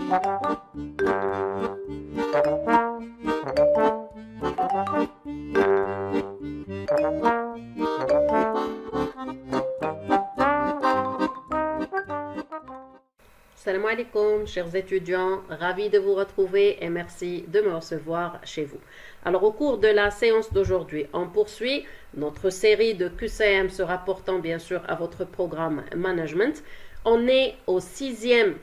Salam alaikum, chers étudiants, ravi de vous retrouver et merci de me recevoir chez vous. Alors au cours de la séance d'aujourd'hui, on poursuit notre série de QCM se rapportant bien sûr à votre programme Management. On est au 6e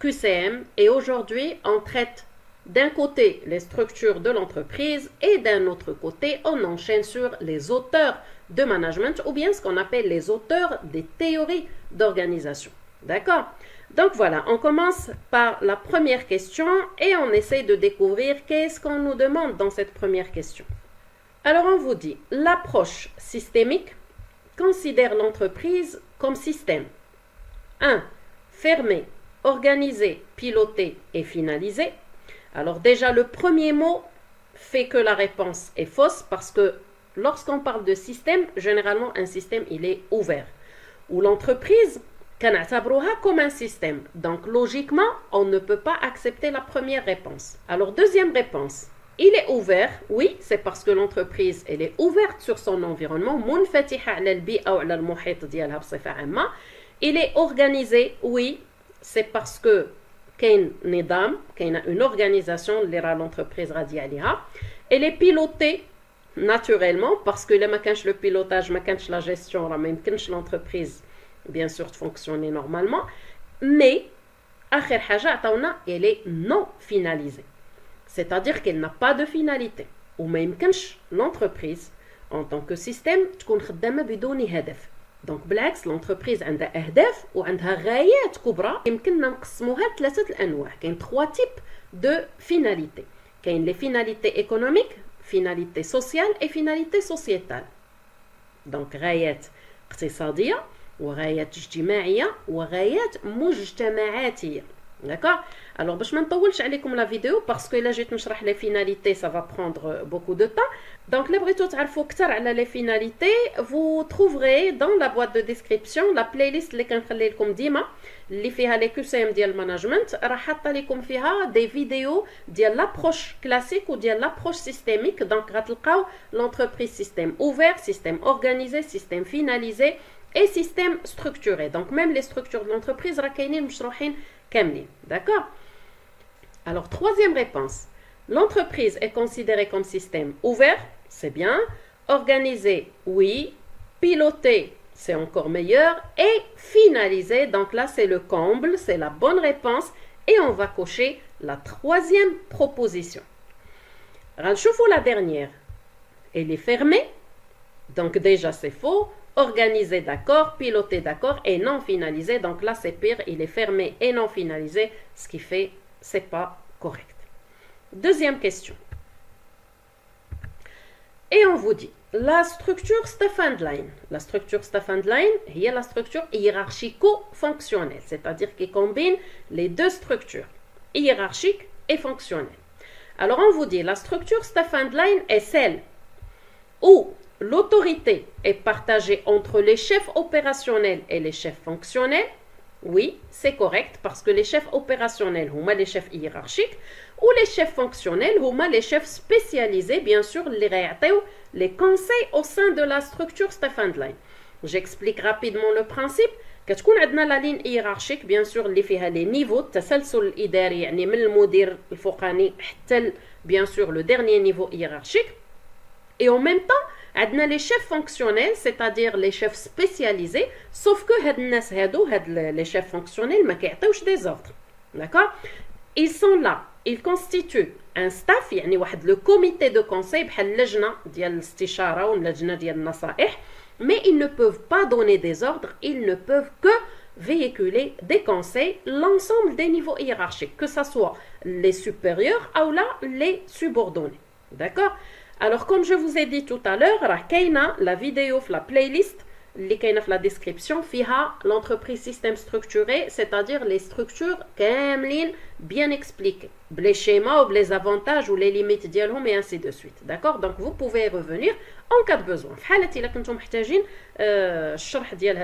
QCM et aujourd'hui on traite d'un côté les structures de l'entreprise et d'un autre côté on enchaîne sur les auteurs de management ou bien ce qu'on appelle les auteurs des théories d'organisation. D'accord ? Donc voilà, on commence par la première question et on essaie de découvrir qu'est-ce qu'on nous demande dans cette première question. Alors on vous dit, l'approche systémique considère l'entreprise comme système. 1. Fermé, organisé, piloté et finalisé. Alors déjà le premier mot fait que la réponse est fausse parce que lorsqu'on parle de système, généralement un système il est ouvert. Ou l'entreprise comme un système. Donc, logiquement, on ne peut pas accepter la première réponse. Alors, deuxième réponse. Il est ouvert, oui, c'est parce que l'entreprise, elle est ouverte sur son environnement. Il est organisé, oui, c'est parce que qu'il y a une organisation, l'entreprise radialiha. Elle est pilotée naturellement parce que là, le pilotage, la gestion, l'entreprise bien sûr de fonctionner normalement, mais elle est non finalisée. C'est-à-dire qu'elle n'a pas de finalité. Ou même l'entreprise, en tant que système, تكون خدامة بدون هدف. Donc بالعكس l'entreprise عندها أهداف وعندها غايات كبرى يمكننا نقسموها لثلاثة الأنواع. كاين 3 types de finalités. كاين les finalités économiques, finalités sociales et finalités sociétales. Donc غايات اقتصادية وغايات اجتماعية وغايات مجتمعاتية. D'accord? Alors باش ما نطولش عليكم la vidéo parce que là جيت نشرح les finalités ça va prendre beaucoup de temps. Donc اللي بغيتو تعرفوا اكثر على les finalités vous trouverez dans la boîte de description la playlist اللي كنخلي لكم ديما اللي فيها les QCM ديال المانجمنت راه حاطه لكم فيها des vidéos ديال l'approche classique ou ديال l'approche systémique. Donc غتلقاو l'entreprise système ouvert, système organisé, système finalisé et système structuré. Donc même les structures de l'entreprise راكاينين مشروحين كاملين. D'accord? Alors troisième réponse. L'entreprise est considérée comme système ouvert, c'est bien. Organisé, oui. Piloté, c'est encore meilleur. Et finalisé, donc là c'est le comble, c'est la bonne réponse. Et on va cocher la troisième proposition. Ranchoufou la dernière. Elle est fermée. Donc déjà c'est faux. Organisé, d'accord, piloté, d'accord, et non finalisé. Donc là, c'est pire, il est fermé et non finalisé, ce qui fait, c'est pas correct. Deuxième question. Et on vous dit, la structure Staffendline. La structure Staffendline, il y a la structure hiérarchico-fonctionnelle, c'est-à-dire qui combine les deux structures, hiérarchique et fonctionnelle. Alors on vous dit, la structure Staffendline est celle où l'autorité est partagée entre les chefs opérationnels et les chefs fonctionnels. Oui, c'est correct parce que les chefs opérationnels sont les chefs hiérarchiques ou les chefs fonctionnels sont les chefs spécialisés, bien sûr, les conseils au sein de la structure Staffendline. J'explique rapidement le principe. كتكون عندنا la ligne hiérarchique bien sûr اللي فيها les niveaux التسلسل الإداري يعني من المدير الفوقاني حتى bien sûr le dernier niveau hiérarchique. Et en même temps عندنا les chefs fonctionnels, c'est-à-dire les chefs spécialisés, sauf que les chefs fonctionnels ما كيعطيوش des ordres. D'accord? Ils sont là, ils constituent un staff, يعني واحد le comité de conseil بحال اللجنة ديال الاستشارة واللجنة ديال النصائح, mais ils ne peuvent pas donner des ordres, ils ne peuvent que véhiculer des conseils l'ensemble des niveaux hiérarchiques, que ce soit les supérieurs ou là les subordonnés. D'accord? Alors, comme je vous ai dit tout à l'heure, la vidéo, la playlist, la description, fiha l'entreprise système structuré, c'est-à-dire les structures bien expliquées, les schémas ou les avantages ou les limites dialhom et ainsi de suite. D'accord? Donc, vous pouvez revenir en cas de besoin.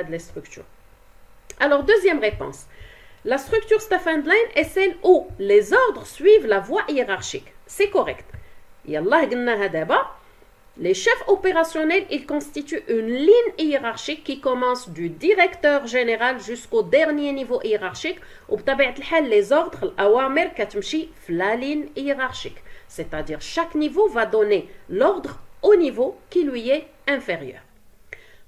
les structures. Alors, deuxième réponse. La structure Staff and Line est celle où les ordres suivent la voie hiérarchique. C'est correct. Yallah قلناها دابا. Les chefs opérationnels, ils constituent une ligne hiérarchique qui commence du directeur général jusqu'au dernier niveau hiérarchique. وبطبيعة الحال les ordres, الأوامر كتمشي في la ligne hiérarchique. C'est-à-dire chaque niveau va donner l'ordre au niveau qui lui est inférieur.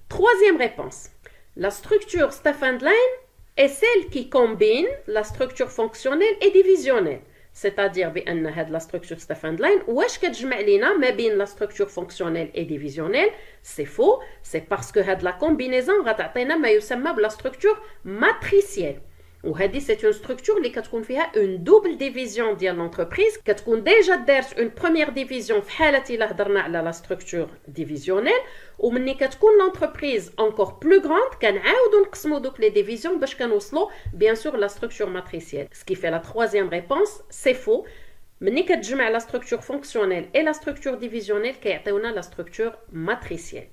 Troisième réponse. La structure Staff and Line est celle qui combine la structure fonctionnelle et divisionnelle. C'est-à-dire بأن هاد la structure Staff and Line واش كتجمع لينا ما بين la structure fonctionnelle et divisionnelle. C'est faux, c'est parce que هاد la combinaison غتعطينا ما يسمى بلا structure matricielle. وهذه c'est une structure اللي كتكون فيها une double division ديال l'entreprise. كتكون déjà دارت une première division في حالة إلا هضرنا على la structure divisionnelle. ومني كتكون l'entreprise encore plus grande كنعاودو نقسمو دوك les divisions باش كنوصلو bien sûr la structure matricielle. Ce qui fait la troisième réponse, c'est faux. مني كتجمع la structure fonctionnelle et la structure divisionnelle كيعطيونا la structure matricielle.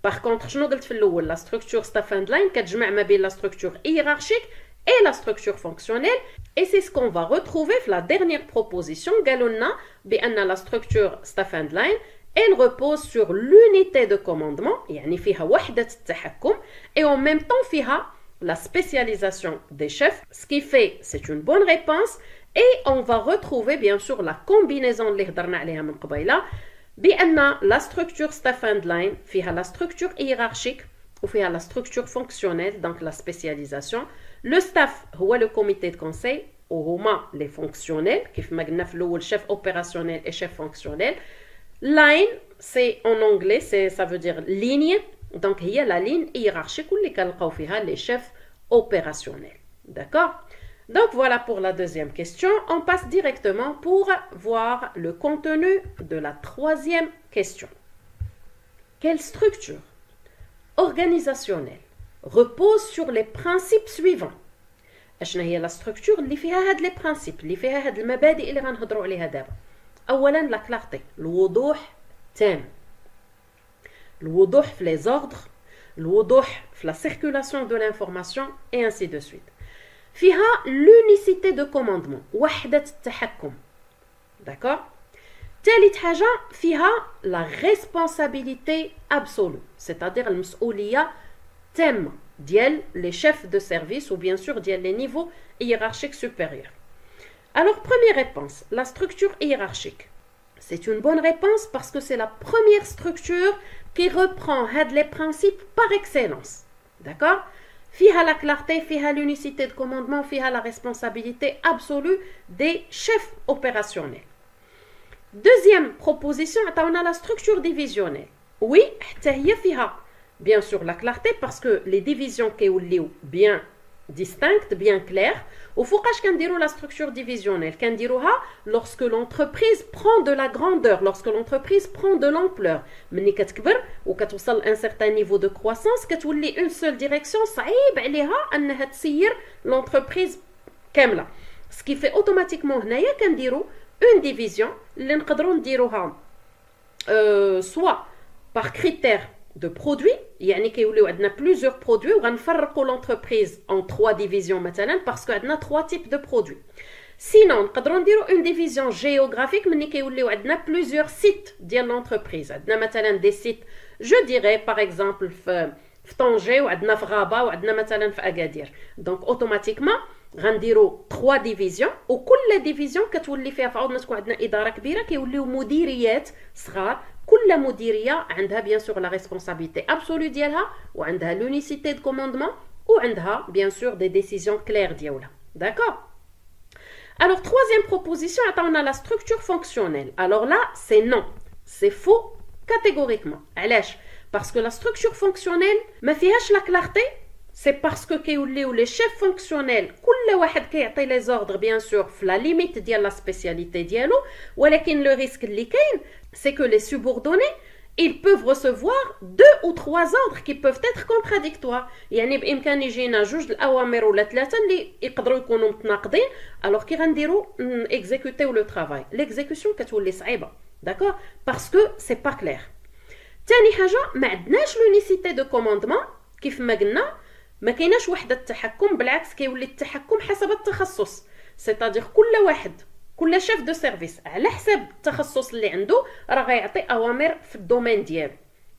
Par contre, شنو قلت في الأول؟ La structure Staff and Line كتجمع ما بين la structure hiérarchique et la structure fonctionnelle, et c'est ce qu'on va retrouver dans la dernière proposition. قالولنا بأن la structure Staff and Line, elle repose sur l'unité de commandement, يعني فيها وحدة التحكم, et en même temps فيها la spécialisation des chefs, ce qui fait c'est une bonne réponse, et on va retrouver bien sûr la combinaison اللي هضرنا عليها من قبيله بأن la structure Staff and Line فيها la structure hiérarchique وفيها la structure fonctionnelle, donc la spécialisation. Le staff هو le comité de conseil وهما les fonctionnels كيف ما قلنا في الأول chef opérationnel et chef fonctionnel. Line c'est en anglais ça veut dire ligne, donc هي la ligne hiérarchique واللي كنلقاو فيها les chefs opérationnels. D'accord? Donc voilà pour la deuxième question. On passe directement pour voir le contenu de la troisième question. Quelle structure organisationnelle repose sur les principes suivants. اشنا هي la structure اللي فيها هاد les principes اللي فيها هاد المبادئ اللي غنهضروا عليها دابا. اولا la clarté, الوضوح تام. الوضوح في les ordres, الوضوح في la circulation de l'information et ainsi de suite. فيها l'unicité de commandement, وحدة التحكم. D'accord? ثالث حاجة فيها la responsabilité absolue, c'est-à-dire المسؤولية تامة ديال les chefs de service ou bien sûr ديال les niveaux hiérarchiques supérieurs. Alors première réponse, la structure hiérarchique. C'est une bonne réponse parce que c'est la première structure qui reprend les principes par excellence. D'accord? فيها la clarté, فيها l'unicité de commandement, فيها la responsabilité absolue des chefs opérationnels. Deuxième proposition, on a la structure divisionnelle. Oui, حتى هي فيها bien sûr la clarté parce que les divisions كيوليو bien distinctes, bien claires. وفوقاش كنديروا la structure divisionnelle كنديروها lorsque l'entreprise prend de la grandeur, lorsque l'entreprise prend de l'ampleur. ملي كتكبر وكتوصل un certain niveau de croissance كتولي une seule direction صعيب عليها انها تسير l'entreprise كامله. Ce qui fait automatiquement هنايا كنديروا une division اللي نقدروا نديروها soit par critère de produits, يعني كيوليو عندنا plusieurs produits وغنفرقوا l'entreprise en 3 divisions مثلا parce que عندنا 3 types de produits. Sinon نقدروا نديروا une division géographique ملي كيوليو عندنا plusieurs sites ديال l'entreprise. عندنا مثلا des sites, je dirais par exemple في طنجة وعندنا في غابة وعندنا مثلا في أكادير. Donc automatiquement غنديروا 3 divisions وكل division كتولي فيها فعوضنا تكون عندنا إدارة كبيرة كيوليو مديريات صغار. كل مديرية عندها bien sûr la responsabilité absolue ديالها وعندها l'unicité de commandement وعندها bien sûr des décisions claires ديالها. D'accord? Alors troisième proposition, on a la structure fonctionnelle. Alors là, c'est non. C'est faux catégoriquement. علاش? Parce que la structure fonctionnelle ما فيهاش la clarté. C'est parce que كيوليو les chefs fonctionnels كل واحد كيعطي les ordres bien sûr في la limite ديال la spécialité ديالو ولكن le risque اللي كاين c'est que les subordonnés ils peuvent recevoir 2 ou 3 ordres qui peuvent être contradictoires. يعني بإمكان يجينا 2 الأوامر ولا 3 اللي يقدروا يكونوا متناقضين alors كي غنديروا exécuter le travail. L'exécution كتولي صعيبة. D'accord? Parce que c'est pas clair. تاني حاجة ما عندناش l'unicité de commandement كيف ما قلنا ما كايناش وحده التحكم، بالعكس كيولي التحكم حسب التخصص. سيتادير كل واحد كل شيف دو سيرفيس على حسب التخصص اللي عنده راه غيعطي اوامر في الدومين ديالو.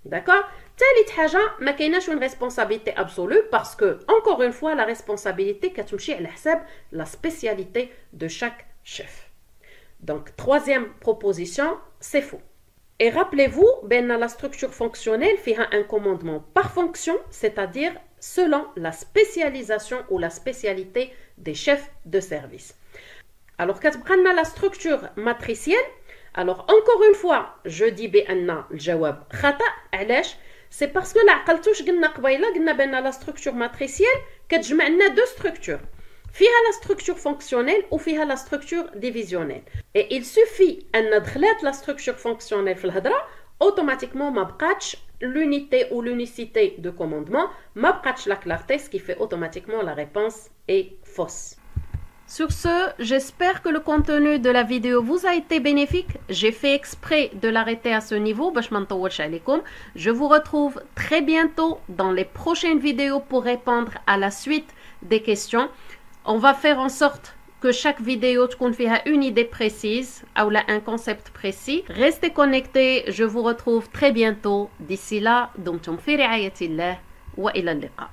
داكور. ثالث حاجه ما كايناش اون ريسبونسابيلتي ابسولو باسكو انكور اون فوا لا ريسبونسابيلتي كتمشي على حساب لا سبيسياليتي دو شاك شيف. Donc, troisième proposition, c'est faux. Et rappelez-vous, la structure fonctionnelle fait un commandement par fonction, c'est-à-dire selon la spécialisation ou la spécialité des chefs de service. Alors, quand on a la structure matricielle, alors encore une fois, je dis بأن الجواب خطأ. علاش؟ c'est parce que l'عقلتوش قلنا قبيله قلنا بأن la structure matricielle كتجمع لنا deux structures. فيها la structure fonctionnelle ou فيها la structure divisionnelle. Et il suffit أن دخلات la structure fonctionnelle في الهضرة automatiquement ما بقاتش l'unité ou l'unicité de commandement, ما بقاتش la clarté, ce qui fait automatiquement la réponse est fausse. Sur ce, j'espère que le contenu de la vidéo vous a été bénéfique. J'ai fait exprès de l'arrêter à ce niveau. Je vous retrouve très bientôt dans les prochaines vidéos pour répondre à la suite des questions. On va faire en sorte que chaque vidéo ait une idée précise ou un concept précis. Restez connectés, je vous retrouve très bientôt. D'ici là, dumtum fi ri'ayatillah wa ila al-liqa.